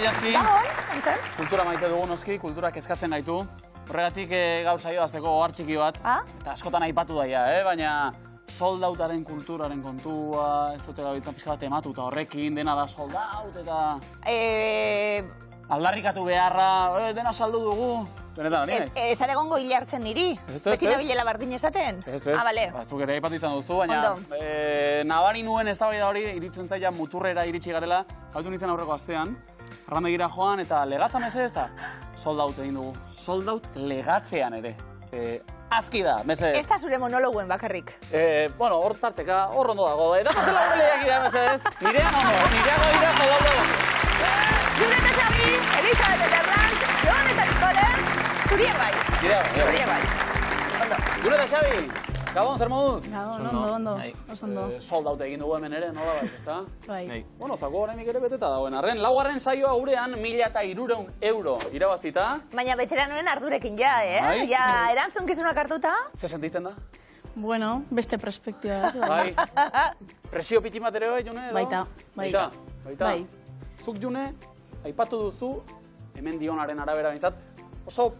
Jaski. Gabon, Kultura maite dugu noski, kultura kezkatzen gaitu. Horregatik gaur saio azteko ohar txiki bat. Eta askotan aipatu daia, baina soldautaren kulturaren kontua, ez dute gabitzen pixka bat ematuta horrekin, dena da soldaut eta... Aldarrikatu beharra, dena saldu dugu. Benetan, hori naiz? Ez egongo hile hartzen niri? Beti nabilela bardin esaten? Ez. Bale. Zuk ere aipatu izan duzu, baina nabari nuen eztabaida hori iritzen zaila muturrera iritsi garela, hautu nintzen aurreko astean, Arrandegira joan eta legatza mesedez eta soldaut egin dugu. Soldaut legatzean ere. Azki da, mesedez. Ez da zure monologuen bakarrik. Bueno, hor tarteka, hor ondo dago. Damatzela horreleak idea, mesedez. Nirean ondo, nirean oida soldatu. Jure eta Xabi, Elizabeth eta Erlantz, Jon eta Nikole, zuriek bai. Zuriek bai. Ondo. Jure eta Xabi, Gabon, zer moduz? Gabon, ondo. Soldaut egin dugu hemen ere, nola bai, ezta? Bai. Bueno, zako horrenik ere beteta dagoen. Arren, laugarren saioa gurean 1.300 euro irabazita. Baina veteranoen ardurekin ja, Ja, erantzunkizunak hartuta. Ze sentitzen da? Bueno, beste perspektiba. Bai. Presio pitxin bat ere bai, June? Baita. Bai. Zuk, June, aipatu duzu, hemen dionaren arabera bintzat, oso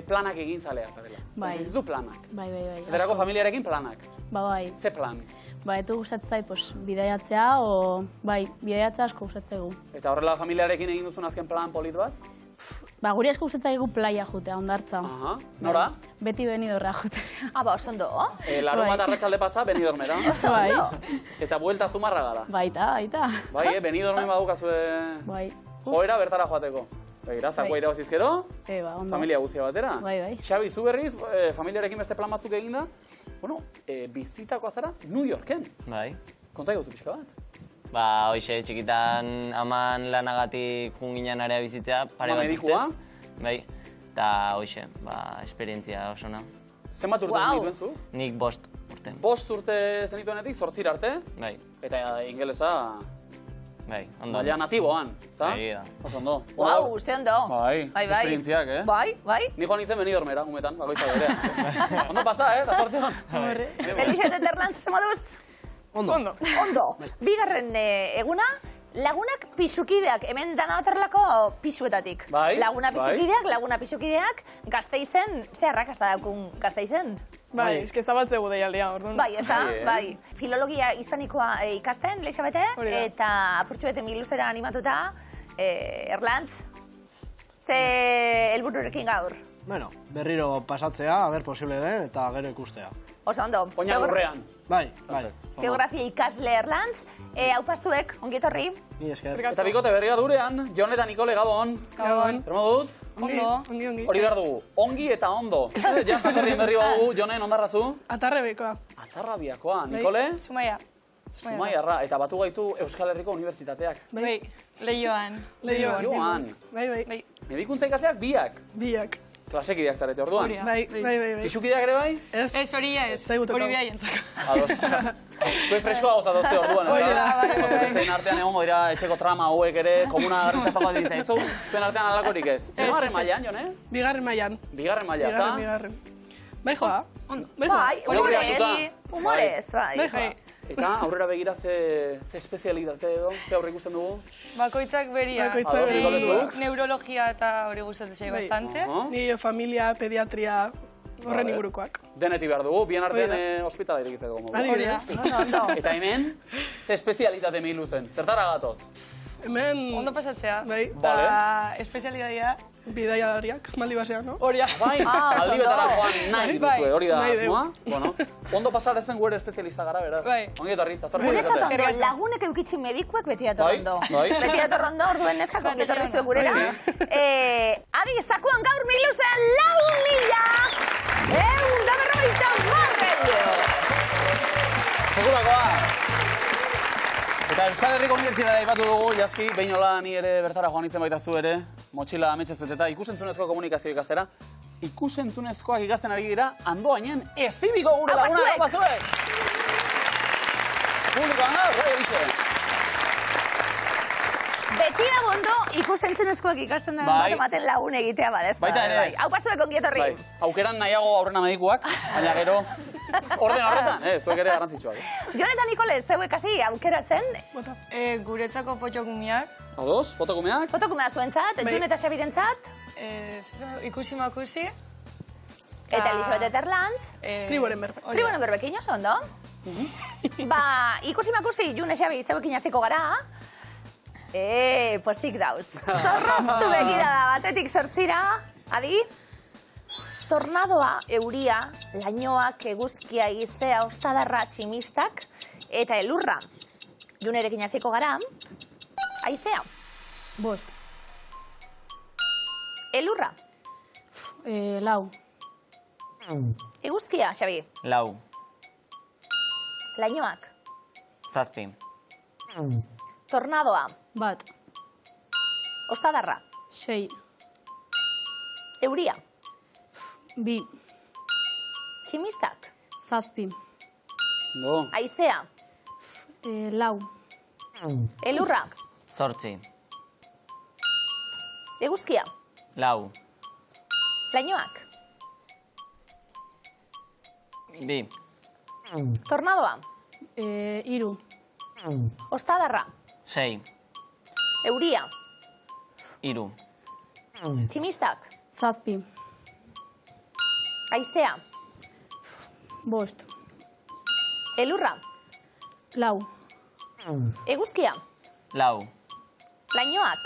planak egin zalea, zarela. Bai. Ez du planak. Bai. Zerako familiarekin planak. Bai. Ze plan? Etu gustatzai, bidaiatzea, bidaiatzea asko gustatzegu. Eta horrela familiarekin egin duzun azken plan polit bat? Guri asko gustatzaigu playa jutea, Hondartza. Nora? Beti Benidorra jutea. Oso ondo. Larun bat arratsalde pasa, Benidormera. Bai. Eta buelta Zumarra gara. Baita. Bai, Benidormen badukazue joera bertara joateko. Begira, zakoa irabazizkero, familia guztia batera. Bai. Xabi, zu berriz, familiarekin beste plan batzuk eginda, bizitako azara New Yorken. Bai. Konta eguzu pixka bat? Hoxe, txikitan aman lanagatik junginen area bizitzea, pare bat medikua? Bai. Eta hoxe, esperientzia oso na. Zenbat urte dituen zu? Nik 5 urte. 5 urte zenituenetik, 8 arte? Bai. Eta ingelesa... Bai, ondo. Baina natiboan, ezta? Bai, da. Oso ondo. Ze ondo. Bai, esperientziak, Bai. Ni joan nintzen Benidormera, umetan, bakoitza berea. Ondo pasa, da sorte hon. Elizabeth eta Erlantz, ze moduz? Ondo. Bigarren eguna, Laguna pisukideak, hemen dana otorlako pisuetatik. Laguna pisukideak, Gasteizen, ze arrakasta daukun Gasteizen? Bai, eske zabaltzegu deialdia, orduan. Bai, ez da, bai. Filologia hispanikoa ikasten, Elizabete, eta apurtxu bete miluzera animatuta, Erlantz, ze helbururekin gaur? Bueno, berriro pasatzea, aber posible den, eta gero ikustea. Oso ondo. Poina gurrean. Bai. Geografia ikasle Erlantz, hau pasuek, ongi etorri. Ni esker. Eta bikote berria durean, Jon eta Nikole, Gabon. Gabon. Zer moduz? Ongi. Hori behar dugu, ongi eta ondo. Jan jatorrien berri badugu, Jonen, ondarrazu? Atarrabiakoa. Atarrabiakoa, Nikole? Sumaia. Zumaiarra, eta batu gaitu Euskal Herriko Unibertsitateak. Bai, Leioan. Bai. Medikuntza ikasleak biak. Klasekideak zarete orduan. Bai. Pisukideak ere bai? Ez, hori ez. Hori behar jentzako. Ados. Zue freskoa gozatozte orduan, ez da? Zuen artean egongo dira etxeko trama hauek ere, komuna garritzapako ditzen. Zuen artean alakorik ez. Zegarren mailan, Jone? Bigarren mailan. Bigarren maila, eta? Bigarren. Bai joa. Bai, humorez, bai. Eta aurrera begira ze espezialitate edo, ze aurre ikusten dugu? Bakoitzak beria. Neurologia eta hori gustatzen zai bastante. Ni familia, pediatria, horren ingurukoak. Denetik behar dugu, bien artean ospitala irekitzeko. Eta hemen, ze espezialitate mihilu zen, zertara gatoz? Hemen... Ondo pasatzea. Bai. Espezialitatea. Bidaialariak, maldi basean, no? Horia. Bai, aldi betara joan nahi dituzue, hori da asmoa. Bueno, ondo pasarezen guere espezialista gara, beraz. Bai. Ongi etorri, eta zartu guretzat ondo, lagunek eukitzi medikuek beti datorrondo. Beti datorrondo, orduen neskako ongi etorri zuen gurera. Adi, zakuan gaur miluzen 4.150.000 Segurakoa. Eta Euskal Herriko Unibertsitatea aipatu dugu, Jaski, behinola ni ere bertara joan nintzen baita zu ere, motxila ametxez beteta, ikusentzunezko komunikazio ikastera. Ikusentzunezkoak ikasten ari dira, Andoainen ezibiko gure laguna, hau bazuek! Publikoan gaur, Beti da bondo ikusentzunezkoak ikasten da ematen lagun egitea badez. Baita ere. Hau pasuek ongietorri. Aukeran nahiago aurrena medikuak, baina gero orden horretan, zuek ere garrantzitsuak. Jon eta Nikole, zeuek hasi aukeratzen? Guretzako potxokumiak. Ados, fotokumeak? Fotokumea zuentzat, Jon eta Xabirentzat. Ikusi makusi. Eta Elisabet Erlantz. Triboren berbe. Triboren berbekin oso ondo. Ba, ikusi makusi, Jon eta Xabi zeuekin hasiko gara. Pozik dauz. Zorroztu begirada batetik sortzira. Adi? Tornadoa, euria, lainoak, eguzkia, izea, ostadarra, tximistak, eta elurra. Junerekin hasiko gara. Aizea. 5. Elurra. 4. Eguzkia, Xabi. 4. Lainoak. 7. Tornadoa. 1. Ostadarra. 6. Euria. 2. Tximistak. 7. No. Aizea. 4. Elurra. 8. Eguzkia. 4. Lainoak. 2. Tornadoa. 3. Ostadarra. 6. Euria. 3. Tximistak. 7. Aizea. 5. Elurra. 4. Eguzkia. 4. Lainoak.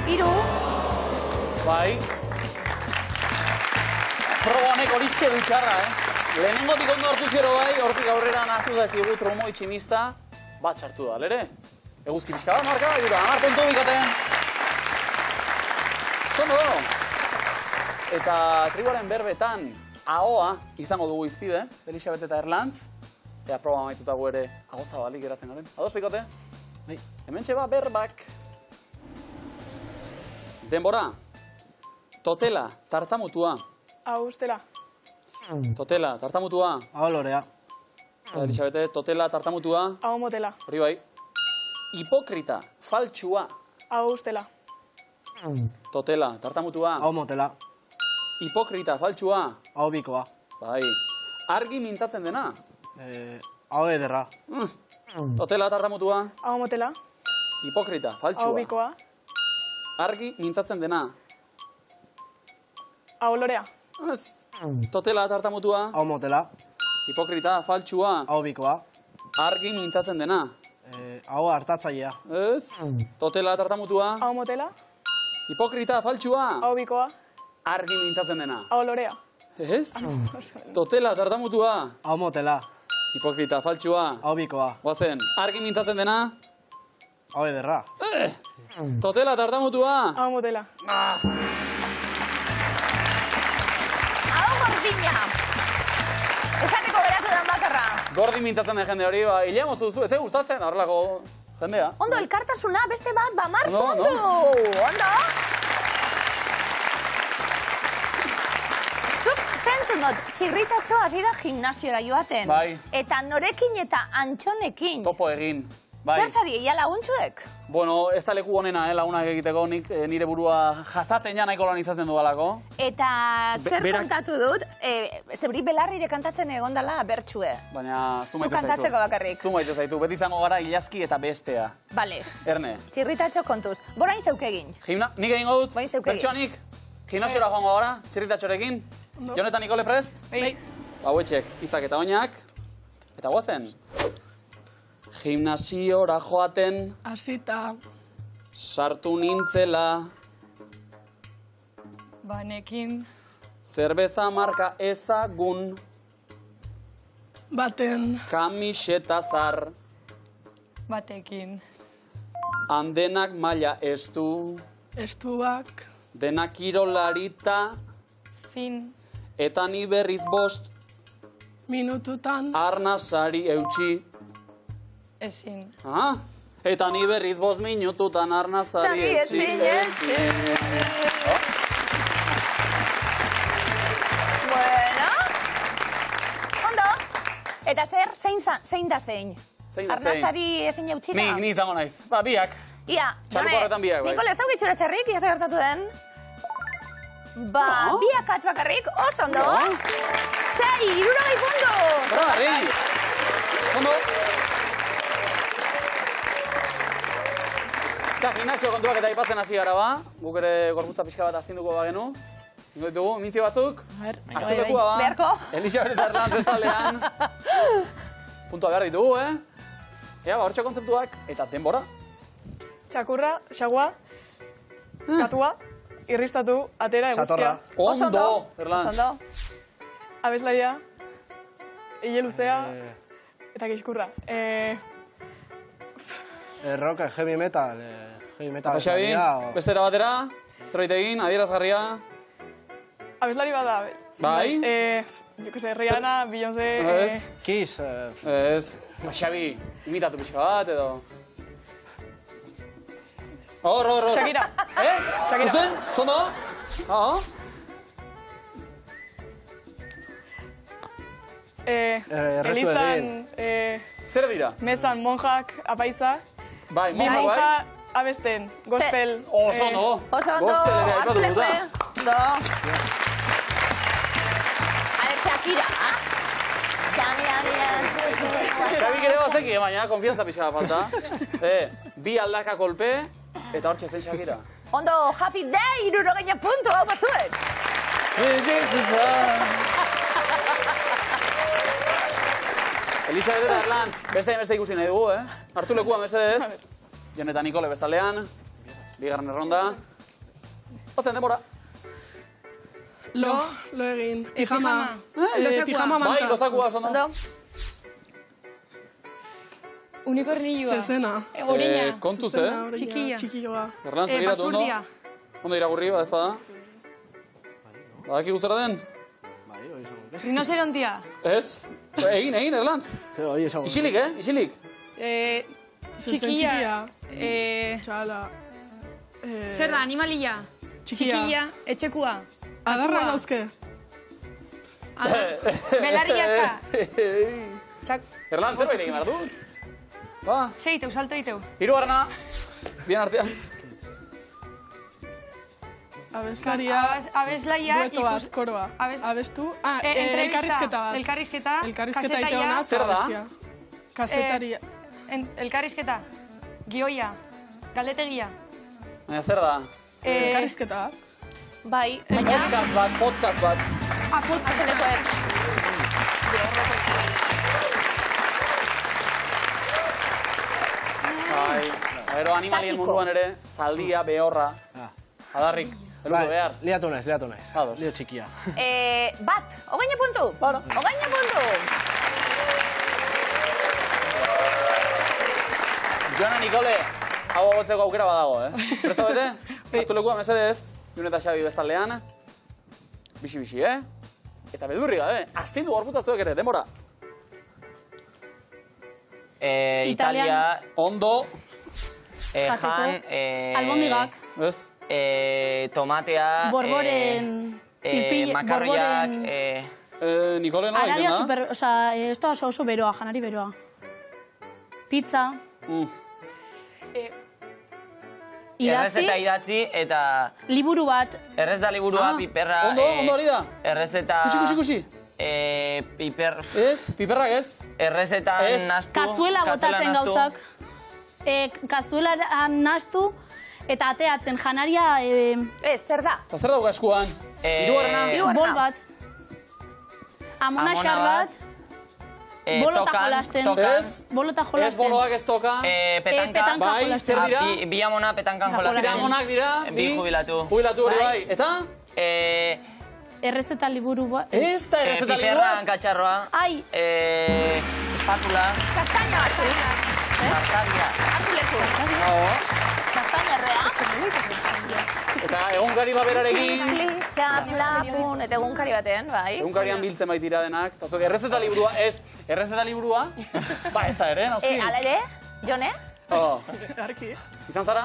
3. Bai. Proba honek horixe dutxarra, Lehenengotik ondo hartu zero bai, hortik aurrera nazu zazigu tromoi tximista, bat sartu da, lere? Eguzki pixka bat, marka, jura, 10 puntu bikaten. Zondo dono. Eta tribuaren berbetan, ahoa izango dugu izpide, Elisabet eta Erlantz. Ea proba maitutago ere ahoza balik geratzen garen. Ados, bikote? Bai. Hemen txeba berbak. Denbora. Totela, tartamutua. Hau ustela. Totela, tartamutua. Hau lorea. Elisabete, totela, tartamutua. Hau motela. Hori bai. Hipokrita, faltsua. Hau ustela. Totela, tartamutua. Hau motela. Hipokrita, faltsua. Hau bikoa. Bai. Argi mintzatzen dena. Hau ederra. Totela, tartamutua. Hau motela. Hipokrita, faltsua. Hau bikoa. Argi mintzatzen dena. Hau lorea. Totela, tartamutua. Hau motela. Hipokrita, faltsua. Hau bikoa. Argi mintzatzen dena. Hau hartatzailea. Ez? Totela, tartamutua. Hau motela. Hipokrita, faltsua. Hau bikoa. Argi mintzatzen dena. Hau lorea. Ez? Totela, tartamutua. Hau motela. Hipokrita, faltsua. Hau bikoa. Goazen, argi mintzatzen dena. Hau ederra. Totela, tartamutua. Hau motela. Hau gordina. Esateko beratu dan bakarra. Gordin mintzatzen den jende hori, hilea mozu duzu, ez gustatzen, horrelako jendea. Ondo, elkartasuna, beste bat, Mark, Ondo, Ondo. Zuk zentzun dut, txirritatxo hasi da gimnasiora joaten. Bai. Eta norekin eta antxonekin. Topo egin. Bai. Zer zari, eia laguntxuek? Bueno, ez da leku honena, lagunak egiteko nik nire burua jasaten ja nahiko lan izaten dudalako. Eta zer kontatu dut, zebri belarrire kantatzen egondala bertxue. Baina zu maite zaitu. Zu kantatzeko bakarrik. Zu maite zaitu, beti izango gara ilaski eta bestea. Bale. Erne. Txirritatxo kontuz. Borain zeuk egin. Nik egingo dut, Bai, zeuk egin. bertxoanik, gimnasiora joango gara, txirritatxorekin. Jon eta Nikole prest? Bai. Hauetxek, hitzak eta oinak. Eta guazen. Gimnasiora joaten, Hasita. sartu nintzela, Banekin. zerbeza marka ezagun, Baten. kamiseta zar, Batekin. handenak maila estu, Estuak. denak kirolarita, Fin. eta ni berriz bost, Minututan. arnasari eutxi. Ezin. Eta ni berriz 5 minututan arnazari Zari etzi. Bueno. Ondo. Eta zer, zein da zein? Zein da zein? Arnazari ezin jautxita? Ni izango naiz. Ba, biak. Ia, Txaluko horretan biak, bai. Nikol, ez dauke itxura txarrik, ia gertatu den? Ba, biak katz bakarrik, oso ondo. 6, 60 puntu! Hora, barri! Ondo! Eta gimnasio kontuak eta aipatzen hasi gara ba. Guk ere gorputza pixka bat astinduko bagenu. Ingo ditugu, mintzio batzuk. Artu lekua ba. Beharko. Elisabet eta Erlantz bestaldean. Puntua behar ditugu, Ea, ba, hortxo kontzeptuak eta denbora. Txakurra, xagua, katua, irristatu, atera, eguzkia. Ondo, Erlantz. Ondo. Abeslaria, hile luzea, eta gizkurra. Rock, heavy metal. Xabi, bestera batera, zerbait egin, adierazgarria. Abeslari bada, Bai? Jo que se, Rihanna, Beyoncé... Kiss. Ez. Xabi, imitatu pixka bat edo... Hor. Shakira. Shakira. Usten? Zondo? Elizan, Zer dira? Mesan, monjak, apaiza. Bai, Bi monja abesten, gospel. Oso ondo. Gospel ere aipatu duta. Ondo. Shakira. Xabik ere bazeki, baina konfianza pixka da falta. Bi aldaka kolpe, eta hortxe zen Shakira. Ondo, happy day, 60 puntu, hau bazuet. Elisabet eta Erlantz, beste ikusi nahi dugu, Hartu lekua, mesedez. Jon eta Nikole bestaldean. Bigarren erronda. Ozen, demora. Lo egin. Pijama. Pijama manta. Bai, lozakua, ondo. Unikornilloa. Zezena. Orina. Kontuz, Txikia. Txikioa. Erlantz, begiratu ondo. Ondo iragurri, bada ez bada. Badaki guztara den? Rinocerontia. Ez. Egin, Erlantz. Isilik, Isilik. Txikia. Txala. Zer da, animalia. Txikia. Etxekua. Adarra dauzke. Belarria eska. Erlantz, zerbait egin behar du? Ba. Seiteu, salto iteu. Hirugarrena. Bien artean. Abeslaria. Abeslaia. Dueto bat, koroa. Abestu. Elkarrizketa bat. Elkarrizketa. Elkarrizketa iteona. Zer da? Kazetaria. Elkarrizketa. Gioia. Galdetegia. Baina zer da? Elkarrizketa bat. Bai, baina... Podcast bat. Aztenekoen. Gero animalien munduan ere, zaldia, behorra, adarrik, eluko behar. Liatu naiz. Ados. Lio txikia. Bat, 20 puntu. 20 puntu. Joana, Nikole, hau agotzeko aukera badago, Presta bete? Hartu lekua, mesedez. Jon eta Xabi bestaldean. Bixi, Eta beldurri gabe, astindu gorputzazuek ere, denbora. Italia. Ondo. Jan. Albondigak. Ez? Tomatea. Borboren. Makarroiak. Nikole nola Anaria egiten da? super, esto oso beroa, janari beroa. Pizza. Errezeta idatzi eta... Liburu bat. Errez da liburua, piperra... Ondo hori da? Errezeta... Kusi. Piper... Ez, piperrak ez. Errezetan nastu... Kazuela botatzen gauzak. Kazuela nastu eta ateatzen janaria... Zer da? Eta zer dauka eskuan? Hirugarrena. Bol bat. Amona xar bat. Bolota jolasten. Bolota jolasten. Ez boloak ez tokan. Petanka. Bai, zer dira? Bi amonak petankan jolasten. Amonak dira. Bi jubilatu. Jubilatu hori bai. Eta? Errezeta liburu bat. Ez da errezeta liburu Piperra, bat. katxarroa. Ai. Espatula. Kastaina bat. Zartaria. Artuleku. Kastaina errea. Eta egunkari baberarekin. Txaplapun, eta egunkari batean, bai. Egunkarian biltzen baitira denak. Eta zuek errezeta liburua, ez. Errezeta liburua. Ba, ez da ere, noski. Ala ere, Jone? Arki. Izan zara?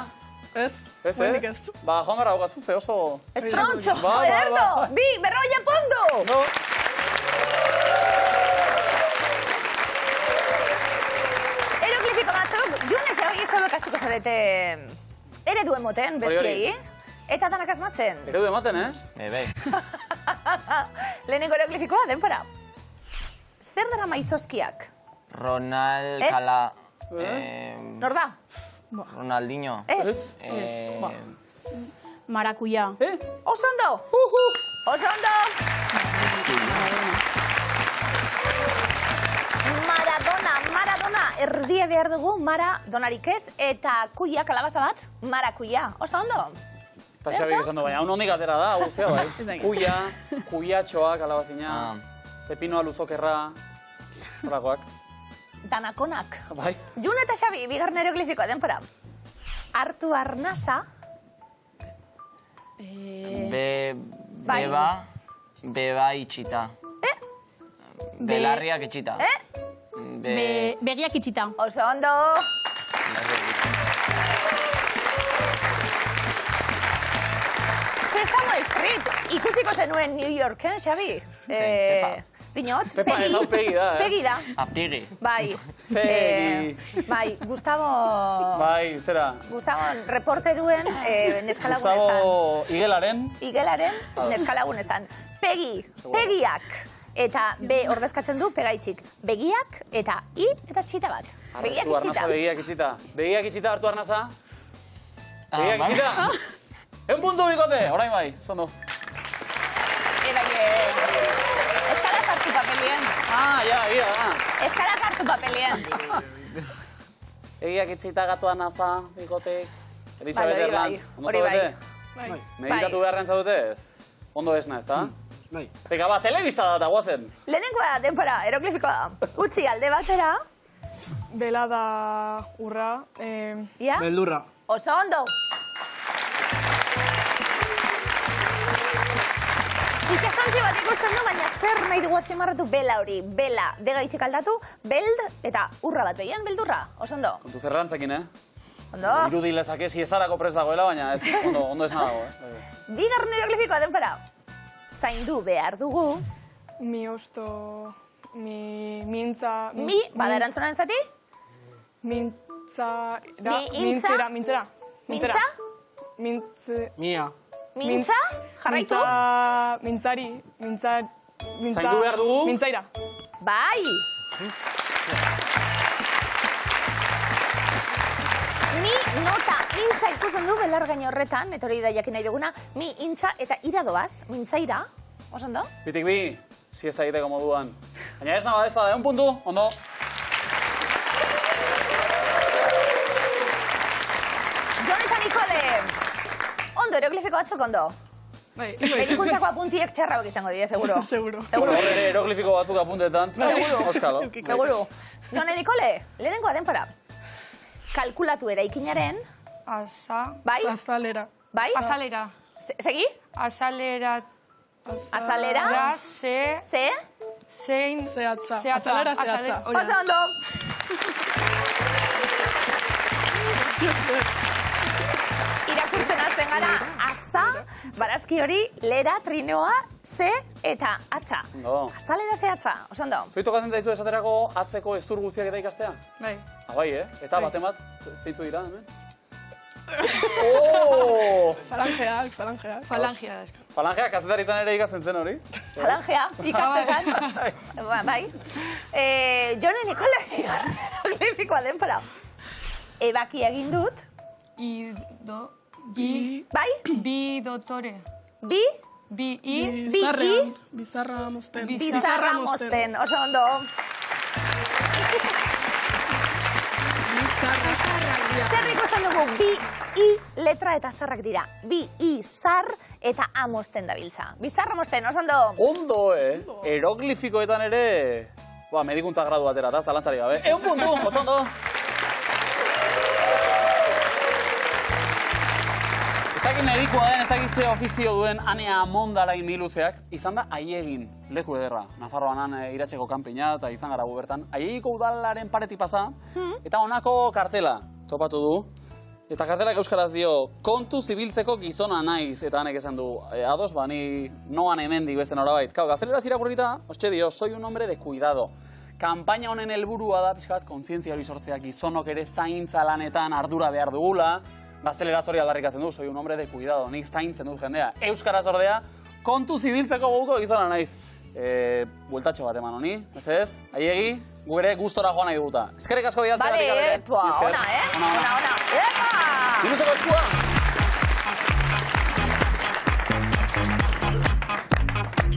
Ez. Ez, Buenik ez. Ba, joan gara hogazu, ze oso... Estrontzo, Ba. ederto! Bi, berroia puntu! ikastuko zarete eredu emoten, bestiei. Eta danak asmatzen. Eredu ematen, Bai. Lehenengo eroglifikoa, denpora. Zer dara maizozkiak? Ronald Ez? Kala... Nor da? Ronaldinho. Ez? Marakuia. Oso ondo! Oso ondo! Maradona, erdia behar dugu, Maradonarik ez, eta kuia, kalabaza bat, marakuia. Oso ondo? Eta Xabik esan du, baina hondik atera da, guztia bai. Kuia, kuiatxoa, kalabazina, pepinoa luzokerra, horakoak. Danakonak. Bai. Jun eta Xabi, bigarren eroglifikoa, denpora. Hartu arnasa. Beba itxita. Belarriak itxita. Begiak itxita. Oso ondo. Sesame Street, ikusiko zenuen New Yorken, Xabi? Pepa. Dinot? Pepa, ez hau Pegi da, Pegi da. Aptiri. Bai. Pegi. Bai, Gustavo... Bai, zera. Gustavo neskalagune neskalagun esan. Gustavo Igelaren. Igelaren neskalagun esan. Pegi, pegiak. Eta B ordezkatzen du pegaitxik. Begiak eta I eta txita bat. Begiak Hartu itxita. arnasa, begiak itxita. Begiak itxita, hartu arnasa. Begiak itxita. Egun puntu bikote, orain bai, zondo. Eskala hartu papelien. Ja. Eskala hartu papelien. Begiak itxita, gatu arnasa, bikotek. Elisabet Erlantz. Hori bai. Meditatu beharren zaudute ez? Ondo esna, ez da? Bai. Peka bat, telebista da eta guazen. Lehenengoa, denpora, eroglifikoa. Utzi alde batera. Belada, urra. Ia? Beldurra. Oso ondo. Ikastontzi bat ikusten du, baina zer nahi dugu azpimarratu bela hori. Bela, degaitxik aldatu, beld eta urra bat behian, beldurra. Oso ondo. Kontu zerrantzakin, Ondo. Irudi lezake siestarako prest dagoela, baina ondo esan dago, Bigarren eroglifikoa, denpora. Zaindu behar dugu. Mi osto, mi mintza... Mi, bada erantzunan zati? Mintzara... Mintzera? Mintzera. Mintza? Mia. Mintza? Jarraitu? Mintzari. Zaindu behar dugu? Mintzaira. Bai! Mi nota intza ikusten du belargain horretan, eta hori da jakin nahi duguna, mi intza eta iradoaz, mintzaira. Oso ondo? Bitik bi, siesta egiteko moduan. Baina esan badez bada, egun puntu, ondo. Jon eta Nikole! Ondo, eroglifiko batzuk ondo. Medikuntzako apuntiek txarrauek izango dira, seguro. Seguro. Horre ere eroglifiko batzuk apuntetan. Seguro. Oskalo. Seguro. Jon eta Nikole, lehenengoa denpora. Kalkulatu eraikinaren... Bai? Azalera. Bai? Azalera. Segi? Azalera. Azalera? Ze? Zein... Zehatza. Zehatza. Azalera, zehatza. Oso ondo. Irakurtzen hasten gara, aza, barazki hori, lera, trineoa, ze eta atza. Ondo. Azalera zehatza, oso ondo. Zoitu gaten daizu esaterako atzeko ezur guztiak eta ikastea? Bai. Bai, Eta baten bat, zeintzu dira, hemen? Oh! Falangeak. Falangia. Falangeak kazetaritan ere ikasten zen hori? Falangea, ikastezan. Bai. Jone Nikole, eroglifikoa denpora. Ebaki egin dut. Bai? Bi dotore. Bi? Bizarra mozten. Bizarra mozten, oso ondo. Zer ikusten dugu, bi, i, letra eta zarrak dira. Bi, i, zar eta a mozten dabiltza. Bizarra mozten, oso ondo. Ondo, eroglifikoetan ere... medikuntza gradu batera, eta zalantzari gabe. Egun puntu, oso ondo. Ezagin medikoa den, ezagin ze ofizio duen Anea Mondarain miluzeak, izan da aiegin leku ederra. Nafarroan iratzeko kanpina eta izan gara bertan. Aiegiko udalaren paretik pasa, eta honako kartela topatu du. Eta kartelak euskaraz dio, kontu zibiltzeko gizona naiz, eta hanek esan du, ados, ni noan hemendik beste norabait. Kau, gazteleraz irakurrita, hostxe dio, soy un hombre de cuidado. Kanpaina honen helburua da, pixka bat, kontzientzia hori sortzea, gizonok ere zaintza lanetan ardura behar dugula. Gazteleraz hori aldarrikatzen du, soy un hombre de cuidado, nik zaintzen dut jendea. Euskaraz ordea, kontu zibiltzeko goguko gizona naiz. Bueltatxo bat eman honi, ez? Aiegi, gu ere gustora joan nahi duguta. Eskerrik asko dialtzea batik abere. Ona, ona. Epa! Dinuzeko eskua!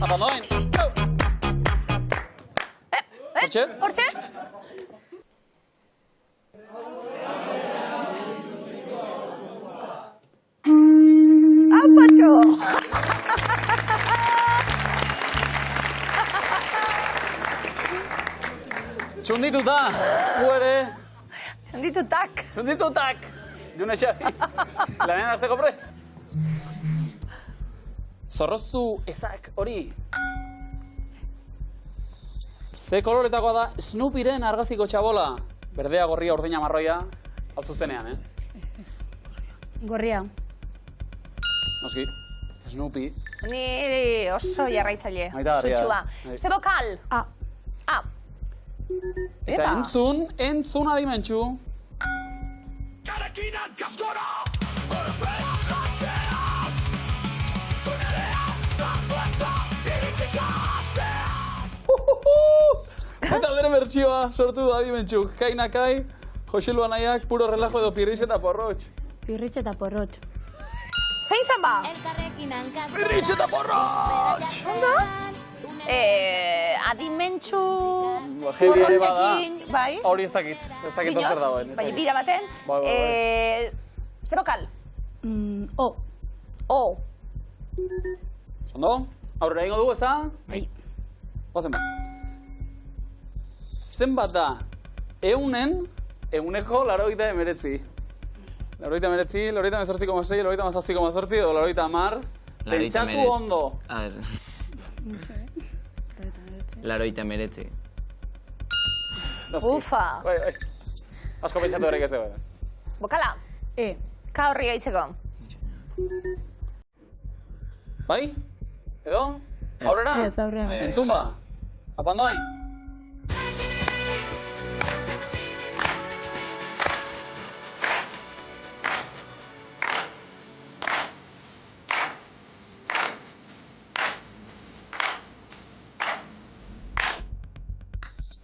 Apandoin! Hortxe? Hortxe? Aupatxo! Txundituta, gu ere. Txunditutak. Txunditutak! June Xabi, lanean azteko prest. Zorroztu ezak hori. Ze koloretakoa da Snoopyren argaziko txabola. Berdea, gorria, urdina, marroia. Hau zuzenean, Gorria. Noski, Snoopy. Ni oso jarraitzaile. Maita garria. Zutxua. Ze bokal? A. A. Eta entzun adimentxu. Eta bere bertxioa sortu du adimentxuk. Kainakai, Jose Luanaiak, puro relajo edo pirritx eta porrotx. Pirritx eta porrotx. Zein zan ba? Pirritx eta porrotx! Ondo? Adimentxu... Jebi ere bada. Bai? Hori ez dakit zer dagoen. Bai, bira baten. Ze bokal? O. O. Ondo? Aurrera ingo dugu, ez da? Bai. Oazen bat. Zenbat da, euneko 89. 89, 88,6, 88,8 edo 80. Pentsatu ondo. A ver. 89. Ufa. Asko pentsatu horrek ez dagoen. Bokala? E. Ka horri gaitzeko. Bai? Edo? Aurrera? Ez, aurrera. Entzun ba. Apandoi.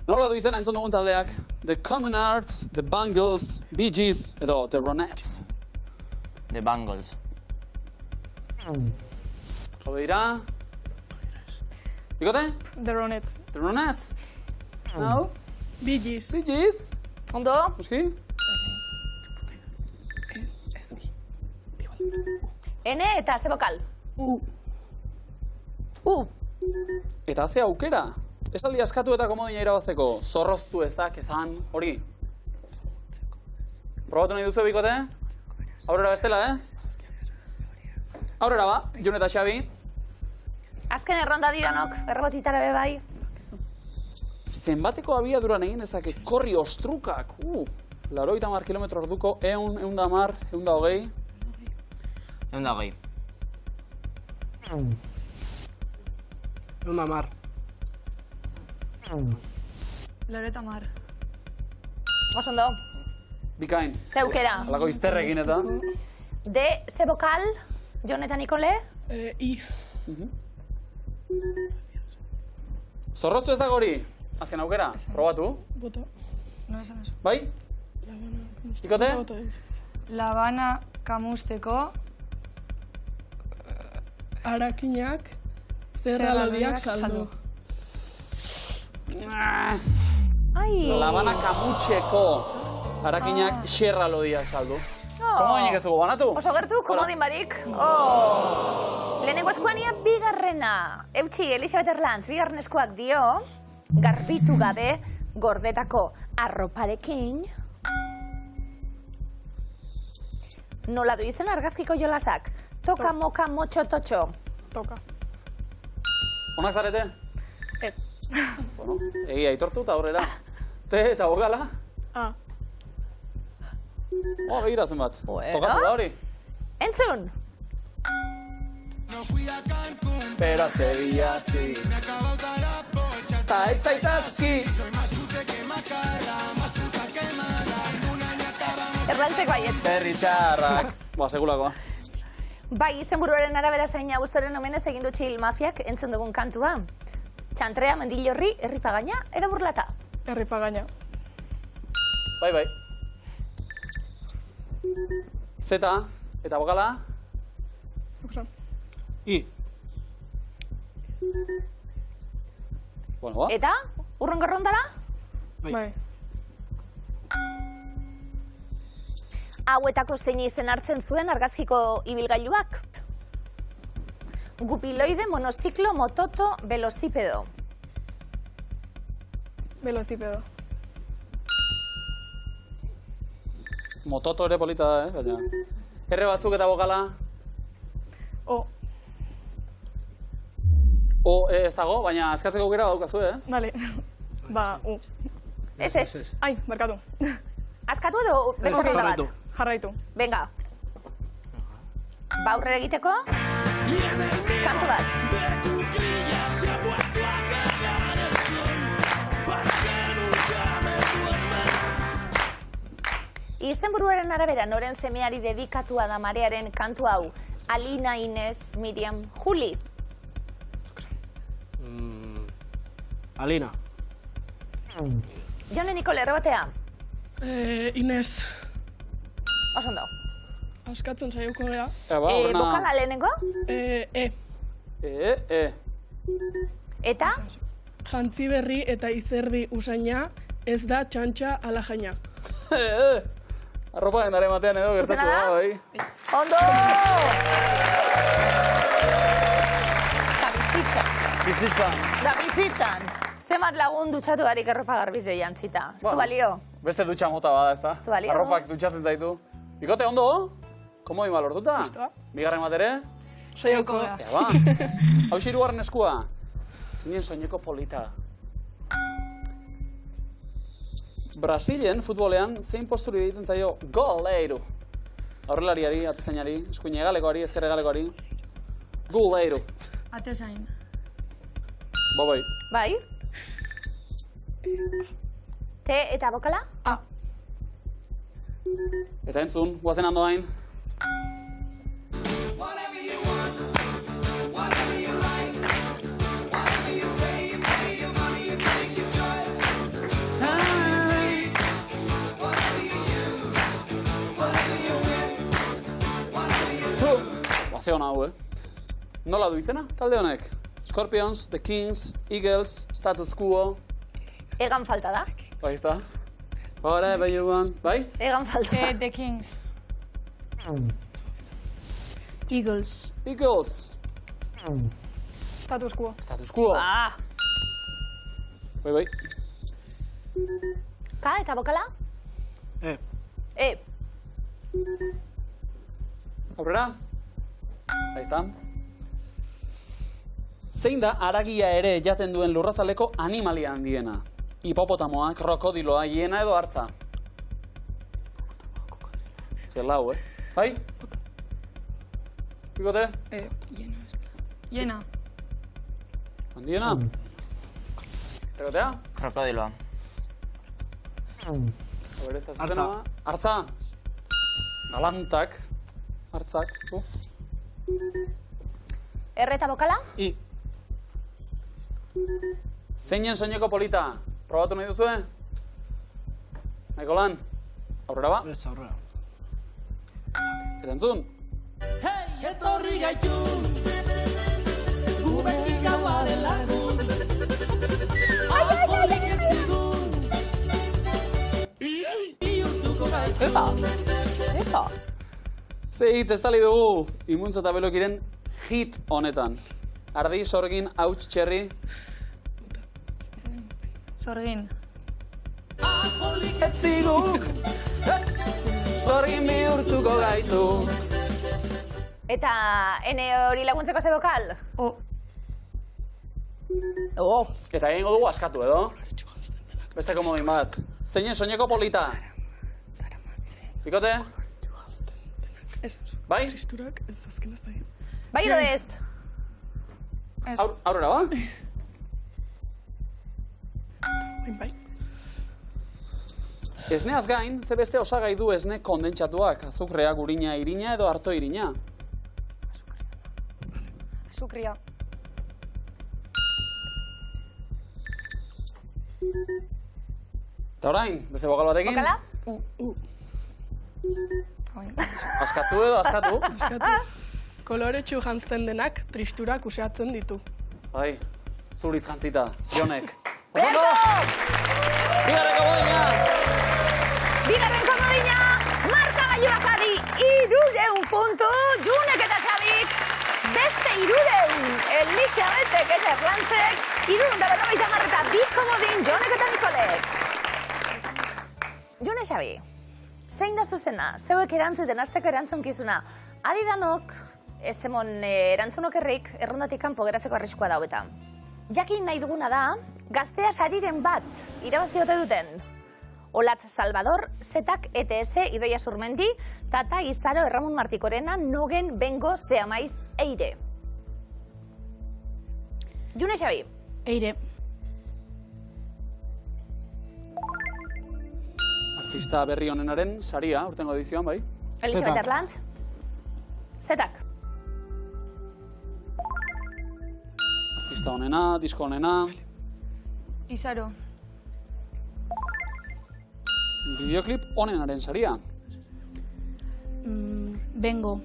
Nola du izena entzun dugun taldeak? The Common Arts, The Bangles, Bee Gees edo The Ronettes. The Bangles. Jode dira? Bikote? The Ronettes. The Ronettes? Hau? Bee Gees. Bee Gees? Ondo? Muski? Ene eta ze bokal? U. U. Eta ze aukera? Esaldi askatu eta komodina irabazteko, zorroztu ezak ezan hori. Probatu nahi duzu bikote? Aurrera bestela, Aurrera ba, June eta Xabi. Azken erronda diranok, errebotitara be bai. Zenbateko abiaduran egin ezake korri ostrukak. 80 kilometro orduko, 100, 110, 120. 120. 110. Loreta Mar. Osondo, Bikain. ze aukera. Alako izterrekin eta. De, ze bokal, Jon eta Nikole? I. Zorroztu ezak hori? Azken aukera? Probatu? Bota. No esan eso. Bai? Ikote? Labana kamusteko. Arakinak, zerra lodiak saldu. Ai. Labana kamutxeko arakinak xerra lodiak saldu. Komodinik ez dugu banatu? Oso gertu, komodin barik. Lehenengo eskuania bigarrena. Eutxi, Elisabeth Erlantz, bigarren eskuak dio, garbitu gabe gordetako arroparekin. Nola du izen argazkiko jolasak? Toka, moka, motxo, totxo. Toka. Onak zarete? Ez. Bueno, egia aitortu eta aurrera. Te eta bokala? A. Begiratzen bat. Bueno. Tokatu da hori. Entzun! Pero a Sevilla sí. Ta itazki. Erlantzeko baiet. Berri txarrak. Segulakoa. Bai, izenburuaren arabera zain abuztoren omenez egin du Chill Mafiak entzun dugun kantua. Txantrea, Mendillorri, Herripagaina, edo Burlata? Herripagaina. Bai. Zeta, eta bokala? I. Bueno, ba. Eta? Urrungo rondara? Bai. Hauetako zein izen hartzen zuen argazkiko ibilgailuak. Gupiloide, monoziklo, mototo, velozipedo. Velozipedo. Mototo ere polita da, baina. Erre batzuk eta bokala? O. O ez dago, baina eskatzeko aukera daukazu, Vale. Ba, U. Ez. Ai, markatu. Askatu edo beste ronda bat? Jarraitu. Venga. Ba aurrera egiteko? Kantu bat. Izenburuaren arabera noren semeari dedikatua da Marearen kantu hau. Alina, Inez, Miriam, Juli. Alina. Jone Nikole, errebatea. Inez. Osondo. Askatzen saiuko gara. Bokala lehenengo? Eta? Jantzi berri eta izerdi usaina ez da txantxa ala jaina. Arropa gendare matean edo gertatu da, bai. Ondo! Da bizitzan. Zemat lagun dutxatu barik erropa garbizei jantzita. Ez du balio? Beste dutxa mota bada, ez da? Ez du balio? Arropak dutxatzen zaitu. Bikote, ondo? Komo ima lortuta? Justoa. Bigarren batere? Saioko gara. Ja, ba. Hau hirugarren eskua. Zinen soineko polita. Brasilen, futbolean, zein posturi ditzen zaio goleiru. Aurrelariari, atezainari, eskuine galekoari, ezkerre galekoari. Goleiru. Atezain. Bai. Bai? Te eta bokala? A. Eta entzun, guazen handoain. Guaze hona hau, Nola du izena, talde honek? Scorpions, The Kings, Eagles, Status Quo. Egan falta da. Bai, ez da? Whatever you want. Bai? Egan falta. The Kings. Eagles. Eagles. Status quo. Status Quo. Bai. Ka eta bokala? E. Aurrera? Bai, ez da? Zein da haragia ere jaten duen lurrazaleko animalia handiena? Hipopotamoa, krokodiloa, hiena edo hartza? Zer lau, Bai? Bikote? Hiena. Handiena? Regotea? Krokodiloa. Hartza. Hartza? Galantak. Hartzak. Erre eta bokala? I. Zeinen soineko polita? Probatu nahi duzue? Nahiko lan? Aurrera ba? Ez, aurrera. Eta entzun? Hey, etorri gaitu, gubekin gauaren lagun. Apolik etzigun, bihurtuko gaitu. Epa. Ze hitz estali dugu Imuntzo eta Belokiren hit honetan. Ardi, sorgin, hauts, txerri. Sorgin. Apolik Etziguk, sorgin bihurtuko gaitu. Eta ene hori laguntzeko ze bokal? O. Eta egingo dugu askatu edo? Beste komodin bat. Zeinen soineko polita? Bikote? Bai? Tristurak ez azken ez da. Bai edo ez? Aurrera ba? Bai. Esneaz gain, ze beste osagai du esne kondentsatuak, azukrea, gurina, irina edo arto irina. Azukria. Eta orain, beste bokal batekin. Bokala? Askatu edo, askatu. Koloretsu jantzten denak tristurak usatzen ditu. Bai, zuriz jantzita, Jonek. Berto! Bigarren komodina! Bigarren komodina! Marka gailuak adi, 300 puntu, Junek eta Xabik. Beste 300, Elisabetek eta Erlantzek. 350 eta 2 komodin, Jonek eta Nikolek. June Xabi, zein da zuzena? Zeuek erantzuten hasteko erantzunkizuna. Adi danok, ez emon erantzunok errik, errondatik kanpo geratzeko arriskua dauetan. Jakin nahi duguna da, gaztea sariren bat irabazi ote duten. Olatz Salvador, Zetak ETS, Idoia Zurmendi, Tata Izaro, Erramun Martikorena, Nogen, Bengo, Zeamaiz, Eire. June Xabi. Eire. Artista berri honenaren saria, urtengo edizioan, bai? Elisabeth Erlantz. Zetak. Artista honena, disko honena. Izaro. Bideoklip honenaren saria. Bengo.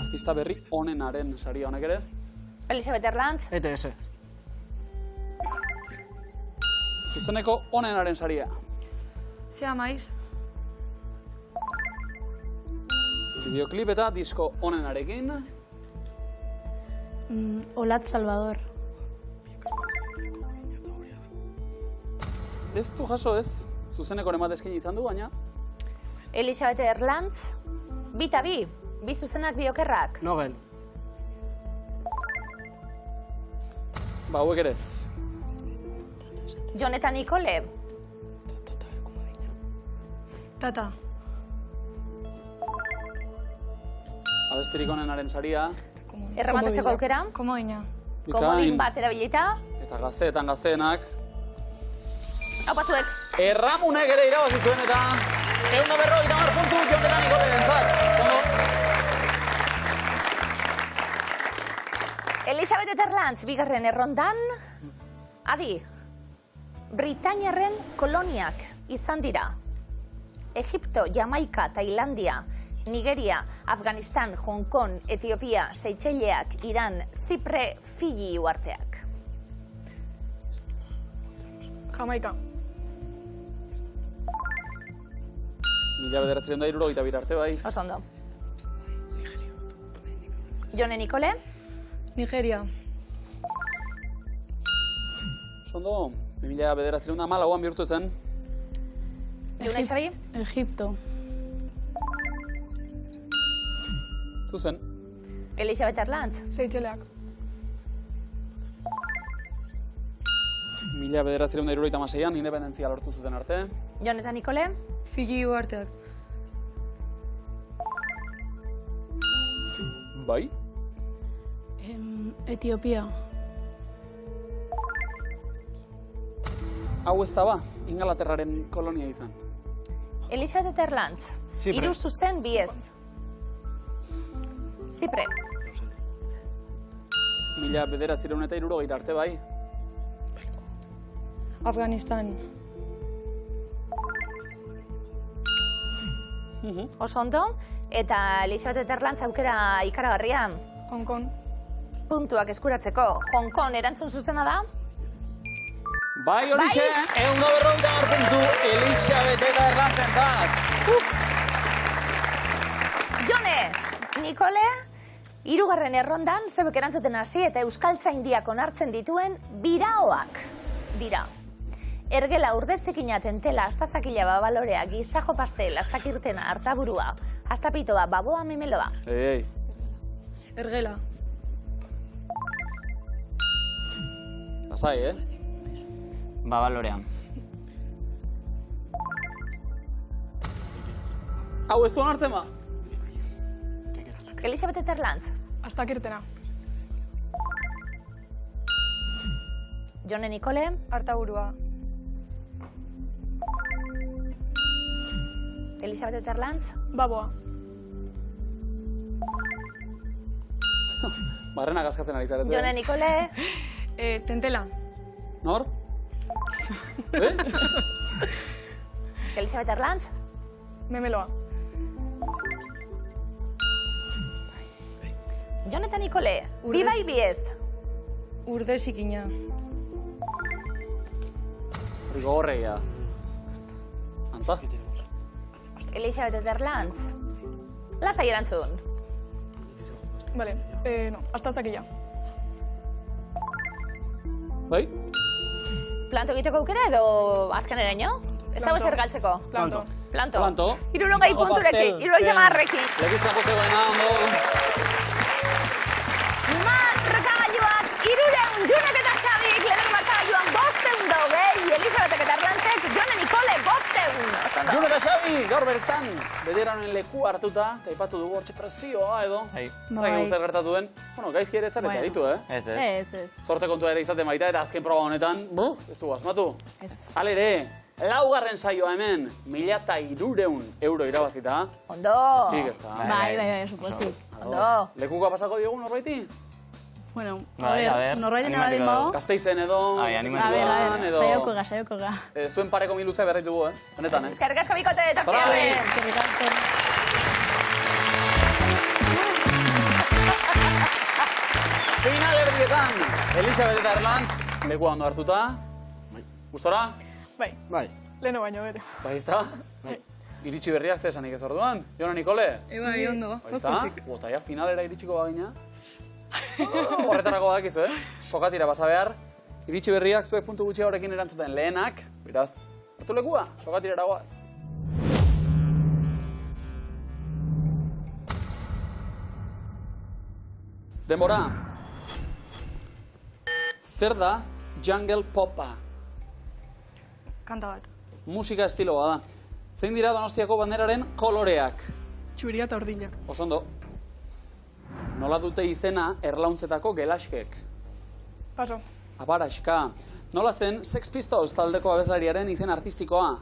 Artista berri honenaren saria honek ere. Elisabeth Erlantz. ETS. Zuzeneko honenaren saria. Zeamaiz. Bideoklip eta disko honenarekin. Olatz Salvador. Ez du jaso ez, zuzeneko bat eskaini izan du, baina... Elisabeth Erlantz. Bita bi zuzenak bi okerrak. Nogen. Ba, hauek ere ez. Jon eta Nikole. Tata. Abestirik honenaren saria. Errematetzeko aukera. Komodina. Komodin bat erabilita. Eta gazteetan gazteenak. Hau pasuek. Erramunek ere irabazi zuen eta... 150 puntu, Jon eta Nikole dentzat. Elisabeth Erlantz, bigarren errondan. Adi. Britainiarren koloniak izan dira. Egipto, Jamaika, Tailandia, Nigeria, Afganistan, Hong Kong, Etiopia, Seychelleak, Iran, Zipre, Fiji uharteak. Jamaika. 1972 arte, bai. Oso ondo. Jone Nikole. Nigeria. Oso ondo, 1914 bihurtu zen. June Xabi. Egipto. Zuzen. Elisabeth Erlantz. Seychelleak. 1976an independentzia lortu zuten arte. Jon eta Nikole. Fiji uharteak. Bai. Etiopia. Hau ez da ba, Ingalaterraren kolonia izan. Elisabeth Erlantz. Zipre. 3 zuzen, 2 ez. Zipre. 1973 arte, bai. Afganistan. Oso ondo. Eta Elisabeth Erlantz aukera ikaragarria. Hong Kong. Puntuak eskuratzeko. Hong Kong erantzun zuzena da. Bai, horixe, 150 puntu, Elisabeth eta Erlantzentzat. Jone, Nikole, 3. errondan zebek erantzuten hasi eta euskaltzaindiak onartzen dituen biraoak dira. Ergela urdeztekina tentela, astazakila babalorea, gizajo pastel, astakirtena, hartaburua, astapitoa, baboa, memeloa. Ei. Ergela. Lasai, Babalorean. Hau ez zuen hartzen ba? Elisabeth Erlantz. Astakirtena. Jone Nikole. Artaburua. Elisabete Terlantz. Baboa. Barrenak askatzen ari zarete. Jone Nikole. Tentela. Nor? Elisabete Terlantz. Memeloa. Jone eta Nikole. Bi bai bi ez. Urde zikina. Rigo horreia. Antza? Elisabete Terlantz. Lasai erantzun. Vale, no, hasta zakila. Bai? Planto egiteko aukera edo azken eraino? Ez dago zer galtzeko? Planto. Planto. 60 punturekin, 70 marrekin. Lekizan pozegoena, ondo. Markagailuak 300, Junek eta Xabik, lehenengo markagailuan 520, Elisabetek eta Erlantzek, Jone Nikole 500. June eta Xabi, gaur bertan, bederanen leku hartuta, eta ipatu dugu hortxe presioa edo. Zagin zer gertatu den. Bueno, gaizki ere zarete ditu, Ez. Zorte kontua ere izaten baita, eta azken proba honetan, ez du asmatu. Halere, laugarren saioa hemen, 1.300 euro irabazita. Ondo. Zik ez da. Bai, supozik. Ondo. Lekukoa pasako diogun norbaiti? Bueno, a ver, norbaiten erabadin bago. Gazteizen edo, A ver, saiokoga. Zuen pareko miluzea berritu dugu, honetan, Eskerrik asko bikote, eta Final erdietan, Elisabete eta Erlantz, lekua ondo hartuta. Gustora? Bai. Leno baino, bere. Bai, ez da? Iritsi berriak zesanik ez orduan. Jone Nikole? Bai, ondo. Bota, ja, finalera iritsiko bagina. Horretarako badakizu, Sokatira basa behar. Iritsi berriak zuek puntu gutxi horrekin erantzuten lehenak. Beraz, hartu lekua, Sokatira eragoaz. Denbora. Zer da jungle popa? Kanta bat. Musika estiloa da. Zein dira Donostiako banderaren koloreak? Txuria eta urdina. Osondo. Nola dute izena erlauntzetako gelaskek? Paso. Abaraxka. Nola zen Sex Pistols taldeko abeslariaren izen artistikoa?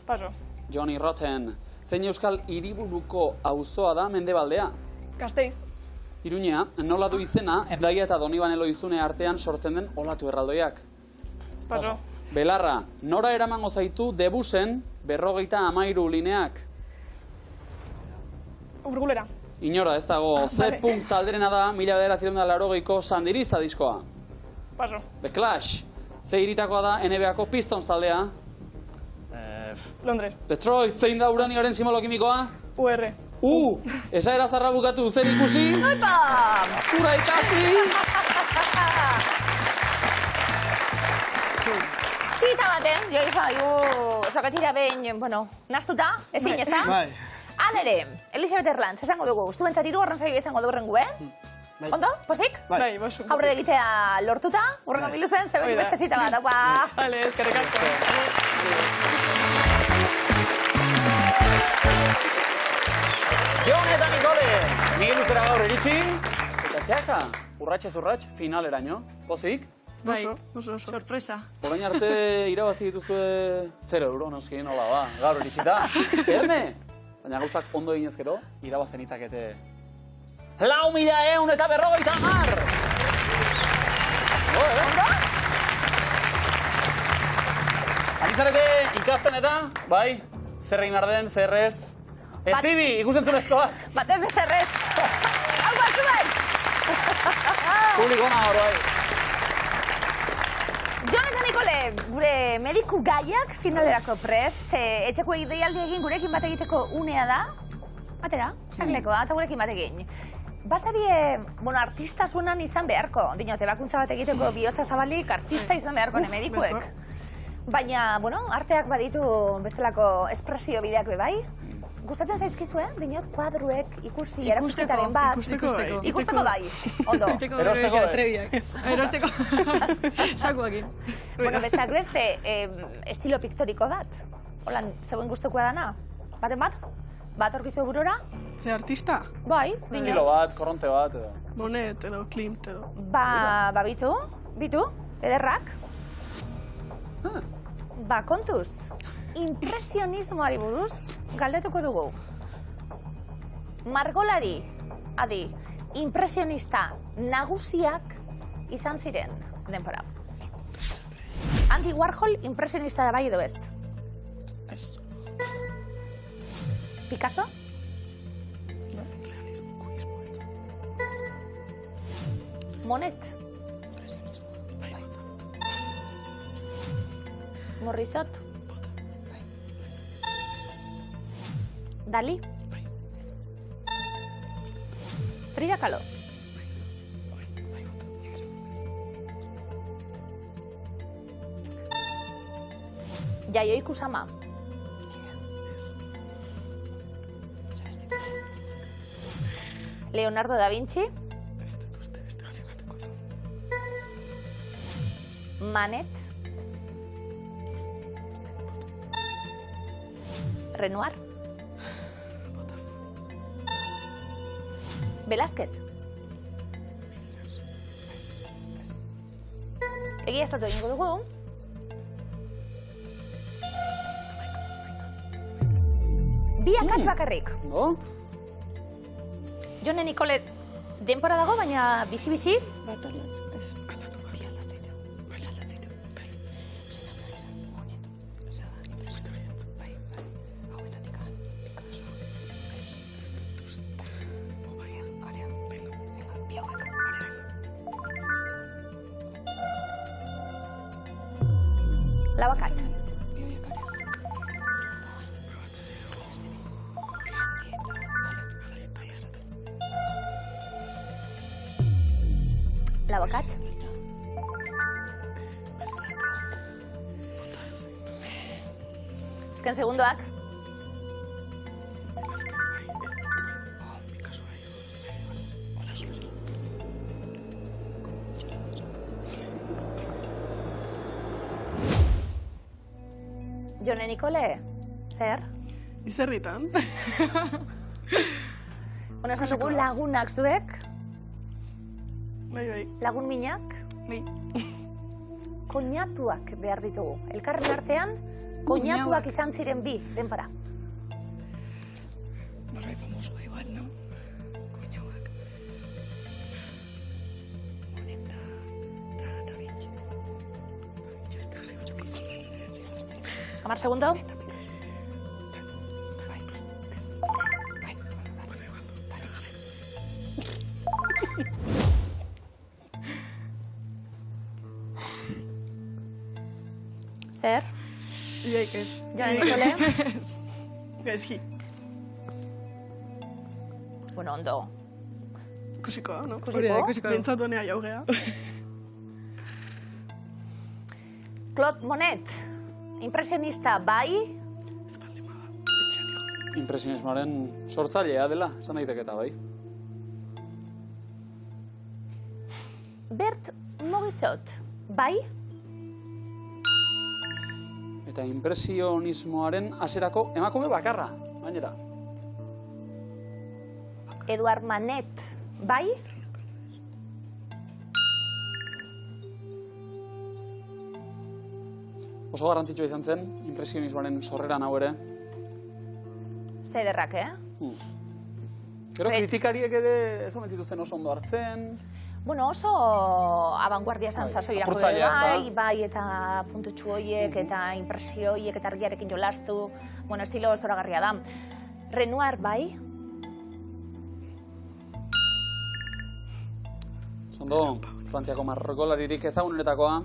Paso. Johnny Rotten. Zein euskal hiriburuko auzoa da Mendebaldea? Gasteiz. Iruñea, nola du izena Hendaia eta Donibane Lohizune artean sortzen den olatu erraldoiak? Paso. Belarra, nora eramango zaitu Debusen 53 lineak? Urgulera. Inora, ez dago, Z-Punk talderena da 1980ko Sandirista diskoa. Paso. The Clash, ze hiritakoa da NBA-ko Pistons taldea? Londres. Detroit, zein da uranioaren simolo kimikoa? UR. Esaera zarra bukatu zer ikusi? Oipa! Ura ikasi! Zita baten, jo izan dugu Sokatira behin, bueno, naztuta, ezin, ez da? Bai. Alere, Elisabete Erlantz, esango dugu, zuentzat 3. saio izango dugu rengu, Ondo, posik? Bai, bosu. Aurre egitea lortuta, urrengo miluzen, zerbait beste zita bat, haupa! Vale, eskerrik asko. Jone eta Nikole, miluzera gaur iritsi, eta txaka, urratxez urratx, finaleraino. Pozik? Oso. Sorpresa. Orain arte irabazi dituzue 0 euro, noski, nola ba, gaur iritsita. Erne? Baina gauzak ondo eginez gero, irabazen itzakete 4.150 mar! Ondo? Anizarete ikasten eta, bai, zer egin behar den, zer ez? Estibi, ikusentzunezkoak! Batez bezerrez! Hau bat, zuen! Publiko hona hor, bai. Jon eta Nikole, gure mediku gaiak finalerako prest, etxeko deialdi egin gurekin bat egiteko unea da. Batera, saklekoa, eta gurekin bat egin. Basarie, artista zuenan izan beharko. Dinote, bakuntza bat egiteko bihotza zabalik artista izan beharko medikuek. Baina, arteak baditu bestelako espresio bideak bai. Gustatzen zaizkizue, dinot, kuadruek ikusi erakusketaren bat. Ikusteko bai. Ondo. Erosteko, Erosteko. Sakuakin. Besteak beste, estilo piktoriko bat. Holan, zegoen gustukoa dana. Baten bat? Bat orkizu burura? Ze artista? Bai. estilo bat, korronte bat, edo. Monet edo Klimt edo. Bitu, ederrak. Ba, kontuz, impresionismoari buruz galdetuko dugu. Margolari, adi, impresionista nagusiak izan ziren denbora. Andy Warhol impresionista da bai edo ez? Picasso? Monet? Morisot? Dalí? Frida Kahlo? Yayoi Kusama? Leonardo da Vinci? Manet? Renoir? Velázquez? Egiaztatu egingo dugu. Bi akats bakarrik. Jone Nikole denpora dago, baina bizi-bizi. Lau akats. Lau akats. Azken segundoak. Jone Nikole, zer? Izerritan. Bueno, esan dugu lagunak zuek. Bai. Lagun minak. Bai. Koñatuak behar ditugu. Elkarren artean, koñatuak izan ziren bi, denpora. Norbait famosoa igual, no? Koñauak. Monet da Vinci. Amar segundo. Zer? Iaik ez. Jone Nikole? Gaizki. Bueno, ondo. Ikusiko, no? Ikusiko. Bintzatu honea jaugea. Claude Monet, impresionista bai? Impresionismoaren sortzailea dela, esan daiteke eta bai. Bert Morisot, bai? Eta impresionismoaren hasierako emakume bakarra, gainera. Eduard Manet, bai? Oso garrantzitsua izan zen, impresionismoaren sorreran hau ere. Zederrak, Gero kritikariek ere ez omen zituzten oso ondo hartzen. Bueno, oso abanguardia esan sasoi irako bai, eta puntutxu horiek, eta impresio horiek, eta argiarekin jolastu. Bueno, estilo zoragarria da. Renoir, bai? Zondo, Frantziako margolaririk ezagunenetakoa,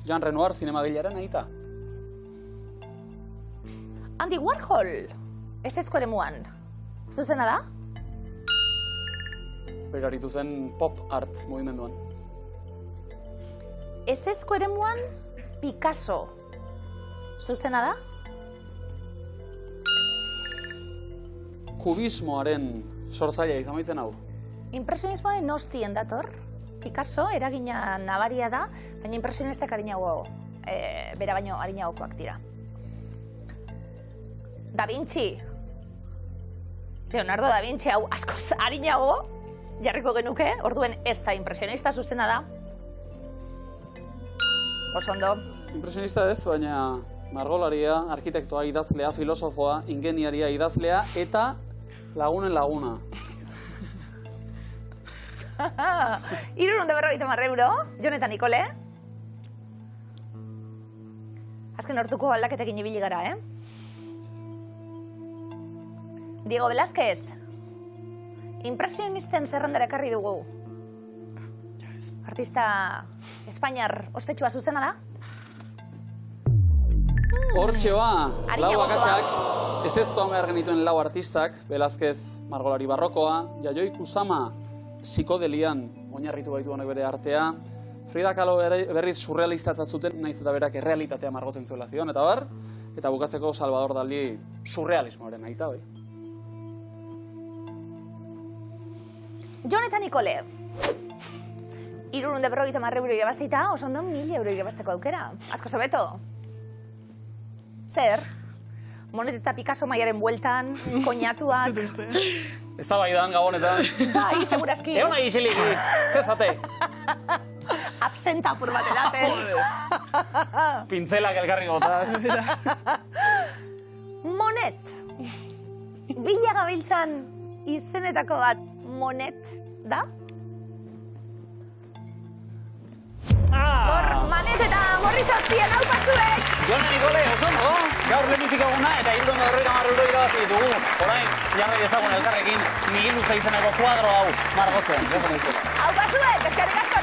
Jean Renoir zinemagilaren aita. Andy Warhol, ez ezko ere muan. Zuzena da? Beraritu zen pop art mugimenduan. Ez ezko ere muan Picasso. Zuzena da? Kubismoaren sortzailea izan baitzen hau. Impresionismoaren nostien dator. Picasso eragina nabaria da, baina impresionistak arinago, bera baino arinagokoak dira. Da Vinci. Leonardo da Vinci hau askoz arinago jarriko genuke, orduen ez da impresionista zuzena da. Oso ondo. Impresionista ez, baina margolaria, arkitektoa, idazlea, filosofoa, ingeniaria, idazlea eta lagunen laguna. 350 euro, Jon eta Nikole. Azken hortuko aldaketekin ibili gara, Diego Velázquez. Impresionisten zerrendara ekarri dugu. Artista Espainiar ospetsua zuzena da? Hortxeoa, lau akatsak, ez ez toan behar genituen lau artistak, Velázquez margolari barrokoa, Yayoi Kusama, psikodelian oinarritu baitu honek bere artea, Frida Kahlo berriz surrealistatza zuten, naiz eta berak errealitatea margotzen zuela zion, eta bar, eta bukatzeko Salvador Dali surrealismoaren aita, bai. Jon eta Nikole. 350 euro irabazteita, oso ondo 1000 euro irabazteko aukera. Asko sobeto. Zer? Monet eta Picasso maiaren bueltan, koñatuak. Ez da bai dan, gabonetan. Bai, seguraski. Egon nahi isilik, zezate. Absenta apur bat edaten. Pintzelak elkarri gota. Monet. Bila gabiltzan izenetako bat Monet da? Hor, Manet eta Morrizotzien hau pasuek! Jon Nikole, oso no? Gaur lehenbizik eguna eta 350 euro irabazi ditugu. Orain, jarri dezagun elkarrekin Miguel Luza izeneko kuadro hau margotzen. Hau pasuek, eskerrik asko!